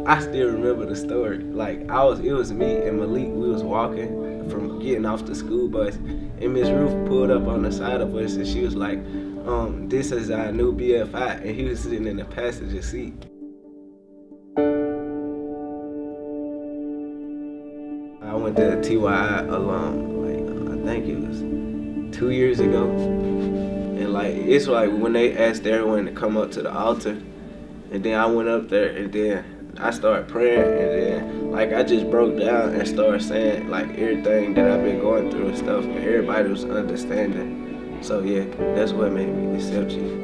I still remember the story. Like it was me and Malik. We was walking from getting off the school bus, and Miss Ruth pulled up on the side of us, and she was like, "This is our new BFI," and he was sitting in the passenger seat. I went to TYI alum, I think it was 2 years ago, and it's like when they asked everyone to come up to the altar, and then I went up there, and then I started praying, and then I just broke down and started saying everything that I've been going through and stuff, and everybody was understanding. So yeah, that's what made me accept Jesus.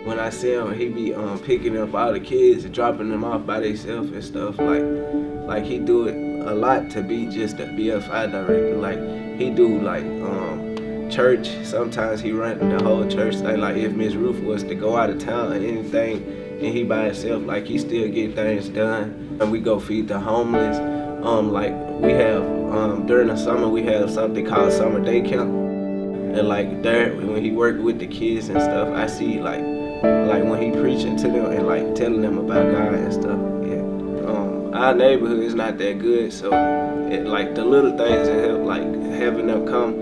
When I see him, he be picking up all the kids and dropping them off by themselves and stuff. Like he do it a lot to be just a BFI director. Like he do church. Sometimes he run the whole church thing. Like if Miss Ruth was to go out of town or anything, and he by himself, he still get things done. And we go feed the homeless. We have during the summer we have something called summer day camp. And there when he worked with the kids and stuff, I see when he preaching to them and telling them about God and stuff. Yeah. Our neighborhood is not that good, so the little things that help, having them come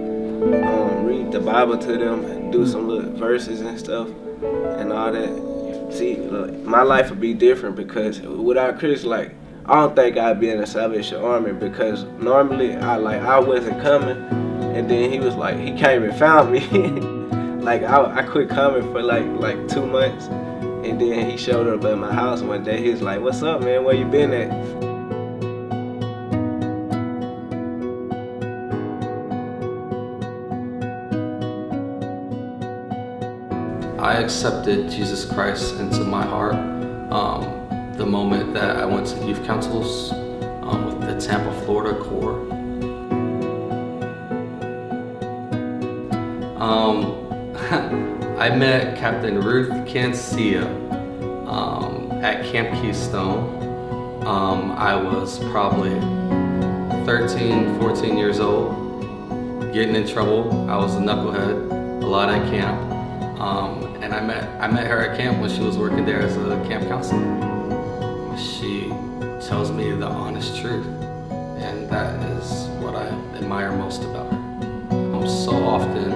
read the Bible to them and do some little verses and stuff and all that. See, look, my life would be different because without Chris, I don't think I'd be in the Salvation Army, because normally I wasn't coming, and then he was he came and found me. I quit coming for 2 months, and then he showed up at my house one day. He was like, "What's up, man? Where you been at?" I accepted Jesus Christ into my heart the moment that I went to youth councils with the Tampa, Florida Corps. I met Captain Ruth Cancia at Camp Keystone. I was probably 13, 14 years old, getting in trouble. I was a knucklehead a lot at camp. And I met her at camp when she was working there as a camp counselor. She tells me the honest truth, and that is what I admire most about her. So often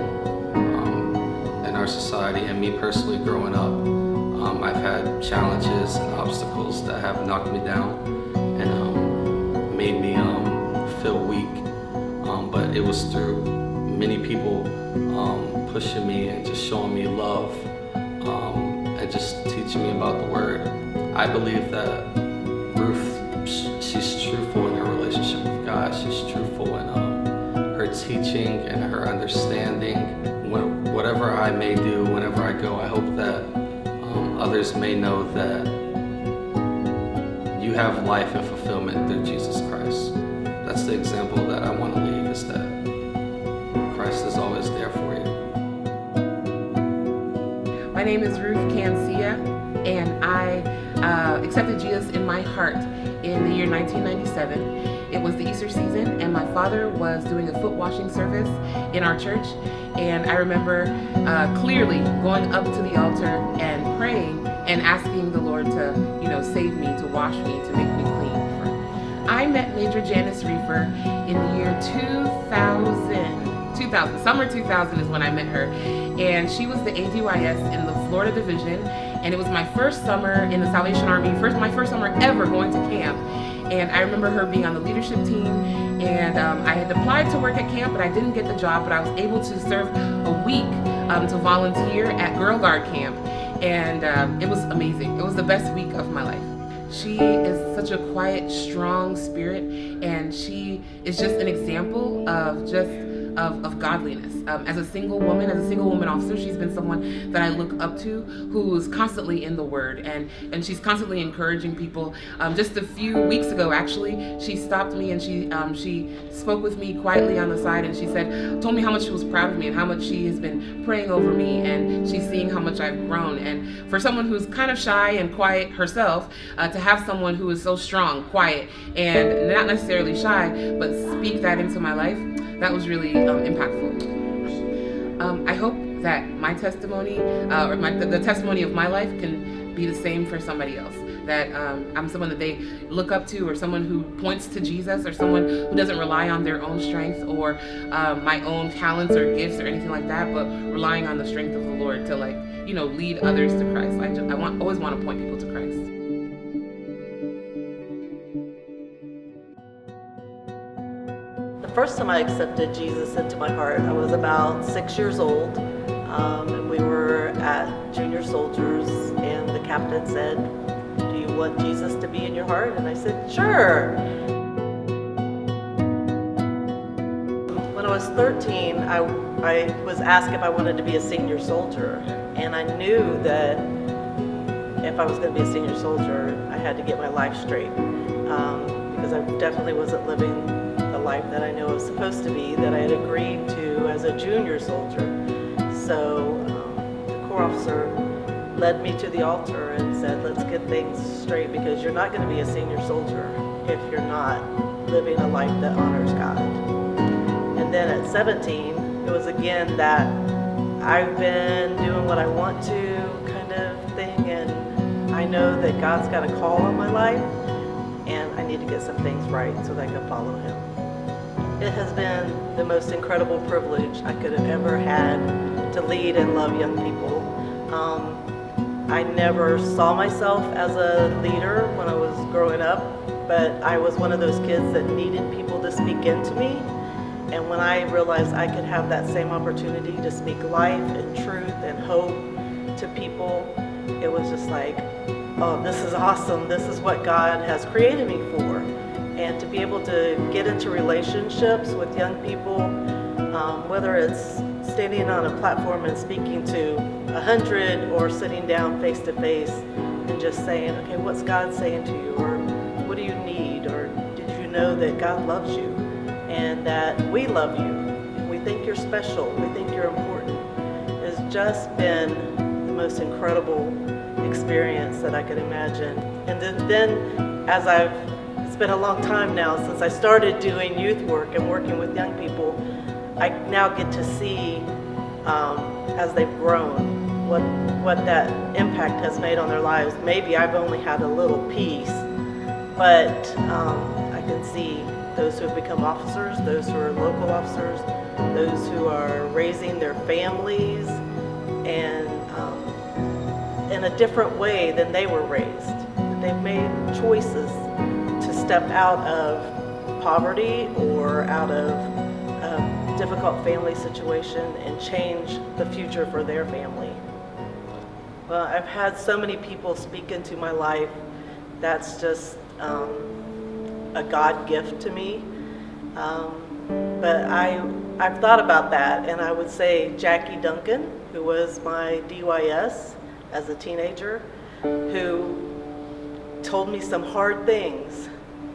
in our society, and me personally growing up, I've had challenges and obstacles that have knocked me down and made me feel weak. But it was through many people pushing me and just showing me love and just teaching me about the Word. I believe that Ruth, she's truthful in her relationship with God. She's truthful in her teaching and her understanding. Whatever I may do, whenever I go, I hope that others may know that you have life and fulfillment through Jesus Christ. That's the example that I want to leave, is that Christ is always there for you. My name is Ruth Cancia, and I accepted Jesus in my heart in the year 1997. It was the Easter season, and my father was doing a foot washing service in our church. And I remember clearly going up to the altar and praying and asking the Lord to, save me, to wash me, to make me clean. I met Major Janice Reefer in the year 2000. Summer 2000 is when I met her, and she was the ADYS in the Florida division, and it was my first summer in the Salvation Army, my first summer ever going to camp. And I remember her being on the leadership team, and I had applied to work at camp, but I didn't get the job, but I was able to serve a week to volunteer at Girl Guard camp, and it was amazing. It was the best week of my life. She is such a quiet, strong spirit, and she is just an example of godliness. As a single woman officer, she's been someone that I look up to, who is constantly in the Word, and she's constantly encouraging people. Just a few weeks ago, actually, she stopped me and she spoke with me quietly on the side, and she told me how much she was proud of me and how much she has been praying over me, and she's seeing how much I've grown. And for someone who's kind of shy and quiet herself, to have someone who is so strong, quiet, and not necessarily shy, but speak that into my life, that was really impactful. I hope that my testimony, the testimony of my life, can be the same for somebody else. That I'm someone that they look up to, or someone who points to Jesus, or someone who doesn't rely on their own strength or my own talents or gifts or anything like that, but relying on the strength of the Lord to lead others to Christ. Always want to point people to Christ. The first time I accepted Jesus into my heart, I was about 6 years old, and we were at Junior Soldiers, and the captain said, "Do you want Jesus to be in your heart?" And I said, "Sure." When I was 13, I was asked if I wanted to be a senior soldier, and I knew that if I was going to be a senior soldier, I had to get my life straight, because I definitely wasn't living the life that I know I was supposed to be, that I had agreed to as a junior soldier. So the Corps officer led me to the altar and said, "Let's get things straight, because you're not going to be a senior soldier if you're not living a life that honors God." And then at 17, it was again that I've been doing what I want to kind of thing, and I know that God's got a call on my life, and I need to get some things right so that I can follow Him. It has been the most incredible privilege I could have ever had to lead and love young people. I never saw myself as a leader when I was growing up, but I was one of those kids that needed people to speak into me. And when I realized I could have that same opportunity to speak life and truth and hope to people, it was just like, oh, this is awesome. This is what God has created me for. And to be able to get into relationships with young people, whether it's standing on a platform and speaking to 100 or sitting down face to face and just saying, okay, what's God saying to you? Or what do you need? Or did you know that God loves you and that we love you? We think you're special. We think you're important. It's just been the most incredible experience that I could imagine. And then as it's been a long time now since I started doing youth work and working with young people, I now get to see as they've grown what that impact has made on their lives. Maybe I've only had a little piece, but I can see those who have become officers, those who are local officers, those who are raising their families and in a different way than they were raised. They've made choices to step out of poverty or out of a difficult family situation and change the future for their family. Well, I've had so many people speak into my life. That's just a God gift to me. But I've thought about that, and I would say Jackie Duncan, who was my DYS as a teenager, who told me some hard things,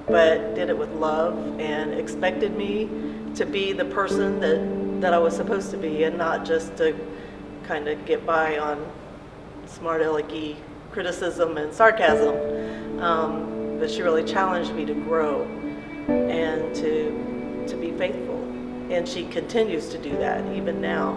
but did it with love and expected me to be the person that I was supposed to be, and not just to kind of get by on smart alecky criticism and sarcasm. But she really challenged me to grow and to be faithful. And she continues to do that even now.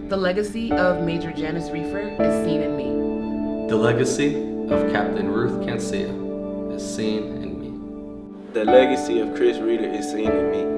The legacy of Major Janice Reefer is seen in me. The legacy of Captain Ruth Cancia is seen in me. The legacy of Chris Reeder is seen in me.